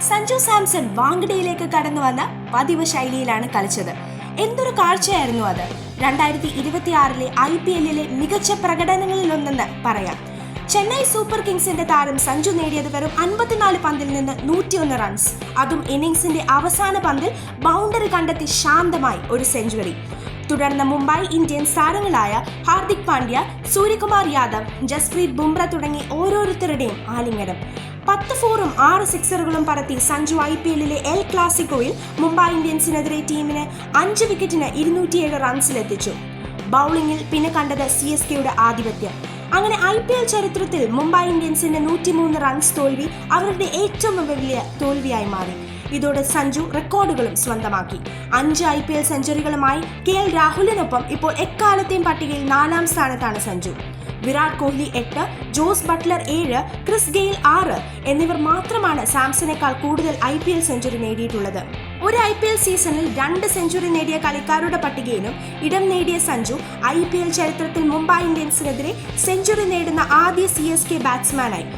സഞ്ജു സാംസൺ വാങ്കഡയിലേക്ക് കടന്നു വന്ന പതിവ് ശൈലിയിലാണ് കളിച്ചത്. എന്തൊരു കാഴ്ചയായിരുന്നു അത്! 2026 IPL മികച്ച പ്രകടനങ്ങളിലൊന്നെന്ന് പറയാം. ചെന്നൈ സൂപ്പർ കിങ്സിന്റെ താരം സഞ്ജു നേടിയത് വെറും 54 പന്തിൽ നിന്ന് 101 റൺസ്. അതും ഇന്നിംഗ്സിന്റെ അവസാന പന്തിൽ ബൗണ്ടറി കണ്ടെത്തി ശാന്തമായി ഒരു സെഞ്ചുറി. തുടർന്ന് മുംബൈ ഇന്ത്യൻസ് താരങ്ങളായ ഹാർദിക് പാണ്ഡ്യ, സൂര്യകുമാർ യാദവ്, ജസ്പ്രീത് ബുംറ തുടങ്ങി ഓരോരുത്തരുടെയും ആലിംഗനം. 10 4ഉം 6 6റുകളും പറത്തി സഞ്ജു IPL എൽ ക്ലാസിക്കോയിൽ മുംബൈ ഇന്ത്യൻസിനെതിരെ ടീമിന് 5 വിക്കറ്റിന് 207 റൺസിലെത്തിച്ചു. ബൗളിംഗിൽ പിന്നെ കണ്ടത് CSKയുടെ ആധിപത്യം. അങ്ങനെ IPL ചരിത്രത്തിൽ മുംബൈ ഇന്ത്യൻസിന്റെ 103 റൺസ് തോൽവി അവരുടെ ഏറ്റവും വലിയ തോൽവിയായി മാറി. ഇതോടെ സഞ്ജു റെക്കോർഡുകളും സ്വന്തമാക്കി. 5 IPL സെഞ്ചുറികളുമായി KL രാഹുലിനൊപ്പം ഇപ്പോൾ എക്കാലത്തെയും പട്ടികയിൽ 4ാം സ്ഥാനത്താണ് Sanju. Virat Kohli 8, Jos Buttler 7, Chris Gayle 6 എന്നിവർ മാത്രമാണ് സാംസണേക്കാൾ കൂടുതൽ IPL സെഞ്ചുറി നേടിയിട്ടുള്ളത്. ഒരു IPL സീസണിൽ 2 സെഞ്ചുറി നേടിയ കളിക്കാരുടെ പട്ടികയിലും ഇടം നേടിയ സഞ്ജു IPL ചരിത്രത്തിൽ മുംബൈ ഇന്ത്യൻസിനെതിരെ സെഞ്ചുറി നേടുന്ന ആദ്യ CSK ബാറ്റ്സ്മാനായി.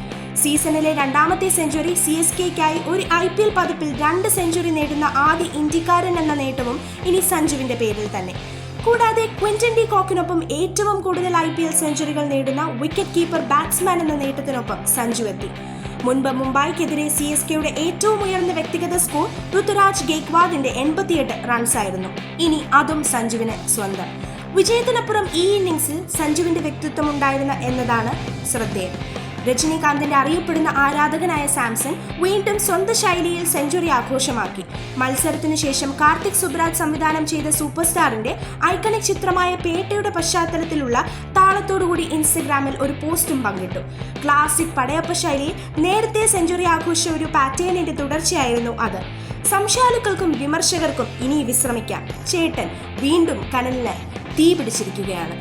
സീസണിലെ 2ാമത്തെ സെഞ്ചുറി CSKയ്ക്കായി ഒരു IPL പതിപ്പിൽ 2 സെഞ്ചുറി നേടുന്ന ആദ്യ ഇന്ത്യക്കാരൻ എന്ന നേട്ടവും ഇനി സഞ്ജുവിന്റെ പേരിൽ തന്നെ. കൂടാതെ ക്വിന്റൻ ഡി കോക്കിനൊപ്പം ഏറ്റവും കൂടുതൽ IPL സെഞ്ചുറികൾ നേടുന്ന വിക്കറ്റ് കീപ്പർ ബാറ്റ്സ്മാൻ എന്ന നേട്ടത്തിനൊപ്പം സഞ്ജു എത്തി. മുൻപ് മുംബൈക്കെതിരെ CSKയുടെ ഏറ്റവും ഉയർന്ന വ്യക്തിഗത സ്കോർ ഋതുരാജ് ഗെയ്ക്വാദിന്റെ 88 റൺസായിരുന്നു. ഇനി അതും സഞ്ജുവിന് സ്വന്തം. വിജയത്തിനപ്പുറം ഈ ഇന്നിംഗ്സിൽ സഞ്ജുവിന്റെ വ്യക്തിത്വം ഉണ്ടായിരുന്നു എന്നതാണ് ശ്രദ്ധേയം. രജനീകാന്തിന്റെ അറിയപ്പെടുന്ന ആരാധകനായ സാംസൺ വീണ്ടും സ്വന്തം ശൈലിയിൽ സെഞ്ചുറി ആഘോഷമാക്കി. മത്സരത്തിനു ശേഷം കാർത്തിക് സുബ്രാജ് സംവിധാനം ചെയ്ത സൂപ്പർ സ്റ്റാറിന്റെ ഐക്കണിക് ചിത്രമായ പേട്ടയുടെ പശ്ചാത്തലത്തിലുള്ള താളത്തോടുകൂടി ഇൻസ്റ്റഗ്രാമിൽ ഒരു പോസ്റ്റും പങ്കിട്ടു. ക്ലാസിക് പടയപ്പ ശൈലിയിൽ നേരത്തെ സെഞ്ചുറി ആഘോഷിച്ച ഒരു പാറ്റേണിന്റെ തുടർച്ചയായിരുന്നു അത്. സംശയാലുക്കൾക്കും വിമർശകർക്കും ഇനി വിശ്രമിക്കാം. ചേട്ടൻ വീണ്ടും കനലിന് തീ പിടിച്ചിരിക്കുകയാണ്.